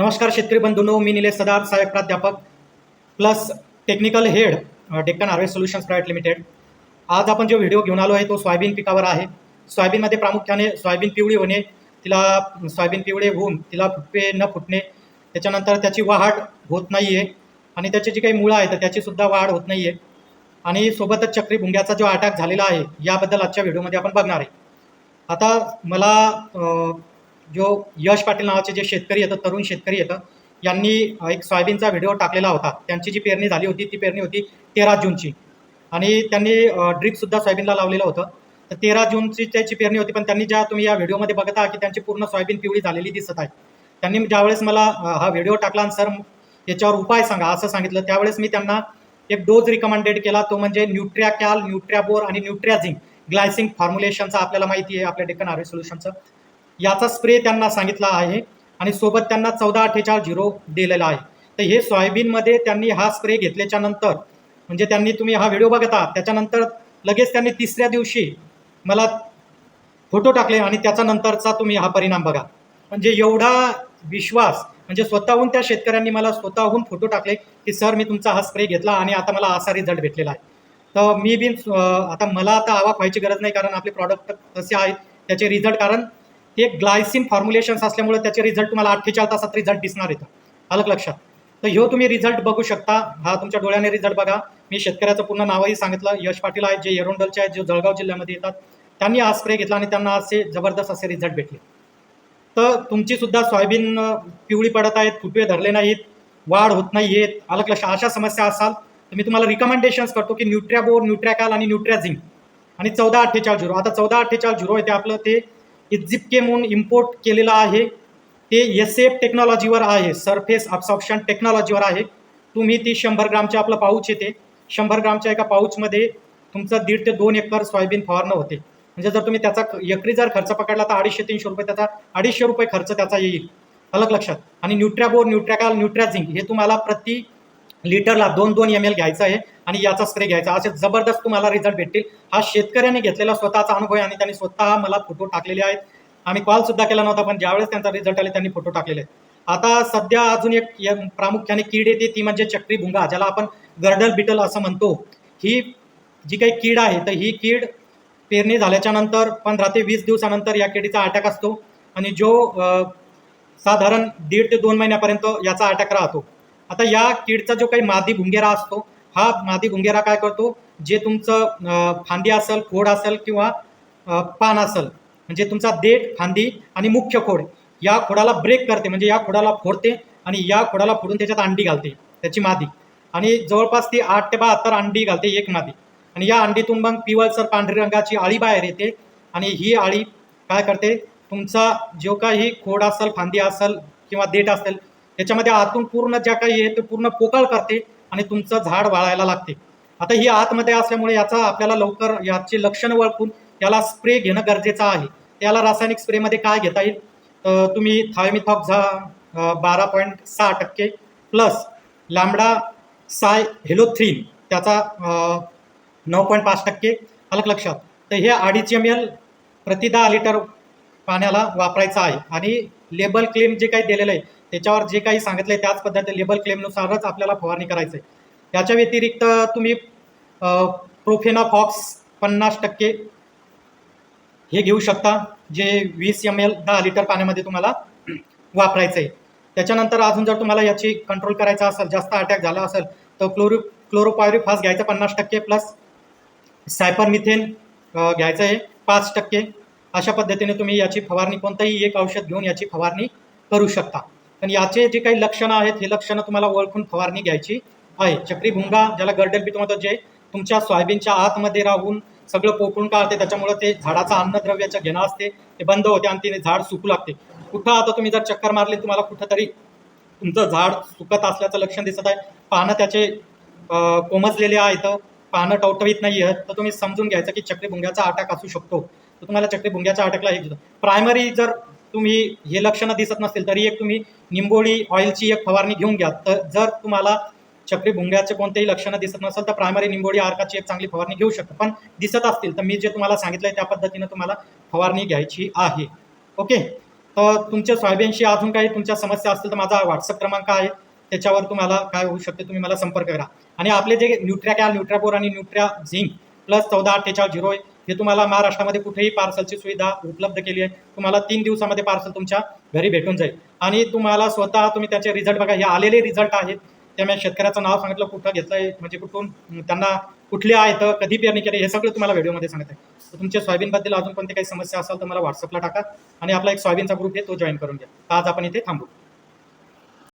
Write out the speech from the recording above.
नमस्कार शेतकरी बंधूंनो, मी निलेश सदार, सहाय्यक प्राध्यापक plus technical head Deccan harvest solutions private limited. आज आपण जो व्हिडिओ घेऊन आलो आहे तो सोयाबीन पिकावर आहे। सोयाबीनमध्ये प्रामुख्याने सोयाबीन पिवळी होणे, सोयाबीन पिवळे होऊन तिला फुटवे न फुटणे, त्याच्यानंतर त्याची वाढ होत नाही आहे आणि त्याची जी काही मुळं आहेत त्याची सुद्धा वाढ होत नाही आहे आणि सोबतच चक्री भुंग्याचा जो अटॅक झालेला आहे याबद्दल आजच्या व्हिडिओमध्ये आपण बघणार आहे। आता मला जो यश पाटील नावाचे जे शेतकरी येतं, तरुण शेतकरी येतं, यांनी एक सोयाबीनचा व्हिडिओ टाकलेला होता। त्यांची जी पेरणी झाली होती ती पेरणी होती 13 जूनची आणि त्यांनी ड्रिपसुद्धा सोयाबीनला लावलेलं होतं। तर 13 जूनची त्याची पेरणी होती, पण त्यांनी ज्या तुम्ही या व्हिडिओमध्ये बघता की त्यांची पूर्ण सोयाबीन पिवळी झालेली दिसत आहे। त्यांनी ज्यावेळेस मला हा व्हिडिओ टाकला आणि सर याच्यावर उपाय सांगा असं सांगितलं, त्यावेळेस मी त्यांना एक डोज रिकमेंडेड केला, तो म्हणजे न्यूट्रियाकॅल, न्यूट्रियाबोर आणि न्यूट्रियाझिंक ग्लायसिंग फॉर्म्युलेशनचा आपल्याला माहिती आहे आपल्या डेक्कन हार्वेस्ट सोल्युशनचं, याचा स्प्रे त्यांना सांगितला आहे आणि सोबत त्यांना 1448 दिलेला आहे। तर हे सोयाबीनमध्ये त्यांनी हा स्प्रे घेतल्याच्या नंतर म्हणजे त्यांनी तुम्ही हा व्हिडिओ बघता त्याच्यानंतर लगेच त्यांनी तिसऱ्या दिवशी मला फोटो टाकले आणि त्याच्यानंतरचा तुम्ही हा परिणाम बघा। म्हणजे एवढा विश्वास, म्हणजे स्वतःहून त्या शेतकऱ्यांनी मला स्वतःहून फोटो टाकले की सर मी तुमचा हा स्प्रे घेतला आणि आता मला असा रिझल्ट भेटलेला आहे। तर मी बी आता मला आता अवाक व्हायची गरज नाही, कारण आपले प्रॉडक्ट कसे आहेत त्याचे रिझल्ट, कारण ते ग्लायसिन फॉर्म्युलेशन्स असल्यामुळे त्याचे रिझल्ट तुम्हाला 48 तासात रिझल्ट दिसणार येतं, अलग लक्षात। तर ह्यो तुम्ही रिझल्ट बघू शकता, हा तुमच्या डोळ्याने रिझल्ट बघा। मी शेतकऱ्याचं पूर्ण नावही सांगितलं, यश पाटील आहेत जे एरोंडलचे आहेत, जे जळगाव जिल्ह्यामध्ये येतात। त्यांनी हा स्प्रे घेतला आणि त्यांना असे जबरदस्त असे रिझल्ट भेटले। तर तुमची सुद्धा सोयाबीन पिवळी पडत आहेत, फुटवे धरले नाहीत, वाढ होत नाही आहेत, अलग लक्षात, अशा समस्या असाल तर मी तुम्हाला रिकमेंडेशन्स करतो की न्यूट्रियाबोर, न्यूट्रियाकॅल आणि न्यूट्रियाझिंक आणि 1448 आता 1448 आहे ते आपलं ते इजिप्के म्हणून इम्पोर्ट केलेलं आहे। ते SF टेक्नॉलॉजीवर आहे, सरफेस अब्सॉर्प्शन टेक्नॉलॉजीवर आहे। तुम्ही ती 100 ग्रामचे आपलं पाऊच येते, 100 ग्रामच्या एका पाऊचमध्ये तुमचं 1.5 ते 2 एकर सोयाबीन फवारणं होते। म्हणजे जर तुम्ही त्याचा एकरी जर खर्च पकडला तर 250-300 रुपये, त्याचा 250 रुपये खर्च त्याचा येईल, अलग लक्षात। आणि न्यूट्रियाबोर, न्यूट्रियाकॅल, न्यूट्रियाझिंक हे तुम्हाला प्रति लिटरला 2-2 ml घ्यायचं आहे आणि याचा स्प्रे घ्यायचा, असे जबरदस्त तुम्हाला रिझल्ट भेटतील। हा शेतकऱ्याने घेतलेला स्वतःचा अनुभव आहे आणि त्यांनी स्वतः मला फोटो टाकलेले आहेत। आम्ही कॉल सुद्धा केला नव्हता, पण ज्यावेळेस त्यांचा रिझल्ट आले त्यांनी फोटो टाकलेले आहेत। आता सध्या अजून एक प्रामुख्याने कीड येते, ती म्हणजे चक्री भुंगा, ज्याला आपण गर्डल बिटल असं म्हणतो। ही जी काही कीड आहे तर ही कीड पेरणी झाल्याच्या नंतर 15 ते 20 दिवसानंतर या किडीचा अटॅक असतो आणि जो साधारण 1.5 ते 2 महिन्यापर्यंत याचा अटॅक राहतो। आता या कीडचा जो काही मादी भुंगेरा असतो, हा मादी भुंगेरा काय करतो, जे तुमचं फांदी असेल, खोड असेल किंवा पान असेल, म्हणजे तुमचा देठ, फांदी आणि मुख्य खोड, या खोडाला ब्रेक करते, म्हणजे या खोडाला फोडते आणि या खोडाला फोडून त्याच्यात अंडी घालते त्याची मादी, आणि जवळपास ती 8 ते 72 अंडी घालते एक मादी। आणि या अंडीतून मग पिवळसर पांढरी रंगाची आळी बाहेर येते आणि ही आळी काय करते, तुमचा जो काही खोड असेल, फांदी असेल किंवा देठ असेल, त्याच्यामध्ये आतून पूर्ण ज्या काही आहे ते पूर्ण पोकळ करते आणि तुमचं झाड वाळायला लागते। आता ही आतमध्ये असल्यामुळे याचा आपल्याला लवकर याची लक्षणं ओळखून याला स्प्रे घेणं गरजेचं आहे। त्याला रासायनिक स्प्रेमध्ये काय घेता येईल, तुम्ही थायमिथॉक्झा 12.6% प्लस लॅम्बडा साय हेलोथ्रीन त्याचा 9.5%, अलग लक्षात। तर हे 2.5 ml प्रति 10 लिटर पाण्याला वापरायचं आहे आणि लेबल क्लेम जे काही दिलेलं आहे त्याच्यावर जे काही सांगितलं आहे त्याच पद्धतीने लेबल क्लेमनुसारच आपल्याला फवारणी करायचं आहे। याच्या व्यतिरिक्त तुम्ही प्रोफेनाफॉक्स 50% हे घेऊ शकता, जे 20 ml 10 लिटर पाण्यामध्ये तुम्हाला वापरायचं आहे। त्याच्यानंतर अजून जर तुम्हाला याची कंट्रोल करायचा असेल, जास्त अटॅक झाला असेल, तर क्लोरोपायरिफॉस घ्यायचं 50% प्लस सायपरमिथेन घ्यायचं आहे 5%। अशा पद्धतीने तुम्ही याची फवारणी, कोणतंही एक औषध घेऊन याची फवारणी करू शकता। पण याचे जे काही लक्षणं आहेत हे लक्षणं तुम्हाला ओळखून फवारणी घ्यायची आहे। चक्री भुंगा, ज्याला गर्डल बीट म्हणतात, जे तुमच्या सोयाबीनच्या आतमध्ये राहून सगळं पोकळून काढते, त्याच्यामुळे ते झाडाचं अन्नद्रव्याचं घेणं असते ते बंद होते आणि ते झाड सुकू लागते। कुठं आता तुम्ही जर चक्कर मारली तुम्हाला कुठंतरी तुमचं झाड सुकत असल्याचं लक्षण दिसत आहे, पानं त्याचे कोमजलेले आहेत, पानं टवटवीत नाही आहेत, तर तुम्ही समजून घ्यायचं की चक्री भुंग्याचा अटॅक असू शकतो। तर तुम्हाला चक्री भुंग्याच्या अटॅकला हे प्रायमरी जर तुम्ही हे लक्षणं दिसत नसतील तरी एक तुम्ही निंबोळी ऑइलची एक फवारणी घेऊन घ्या। तर जर तुम्हाला चक्री भुंग्याचे कोणतेही लक्षणं दिसत नसेल तर प्रायमरी निंबोळी अर्काची एक चांगली फवारणी घेऊ शकता। पण दिसत असतील तर मी जे तुम्हाला सांगितलंय त्या पद्धतीने तुम्हाला फवारणी घ्यायची आहे। ओके, तर तुमच्या सोयाबीनशी अजून काही तुमच्या समस्या असतील तर माझा व्हॉट्सअप क्रमांक आहे, त्याच्यावर तुम्हाला काय होऊ शकते, तुम्ही मला संपर्क करा. आणि आपले जे न्यूट्राकॅल, न्यूट्रापोर आणि न्यूट्रा झिंक प्लस 1448 हे तुम्हाला महाराष्ट्रामध्ये कुठेही पार्सलची सुविधा उपलब्ध केली आहे. तुम्हाला 3 दिवसामध्ये पार्सल तुमच्या घरी भेटून जाईल आणि तुम्हाला स्वतः तुम्ही त्याचे रिझल्ट बघा. हे आलेले रिझल्ट आहेत. त्यामुळे शेतकऱ्याचं नाव सांगितलं, कुठं घेतलंय, म्हणजे कुठून त्यांना कुठले आहेत, कधी पेरणी केली, हे सगळं तुम्हाला व्हिडिओमध्ये सांगत आहे. तर तुमच्या सोयाबीनबद्दल अजून कोणती काही समस्या असेल तर मला व्हॉट्सअपला टाका आणि आपला एक सोयाबीनचा ग्रुप आहे तो जॉईन करून घ्या. आज आपण इथे थांबू.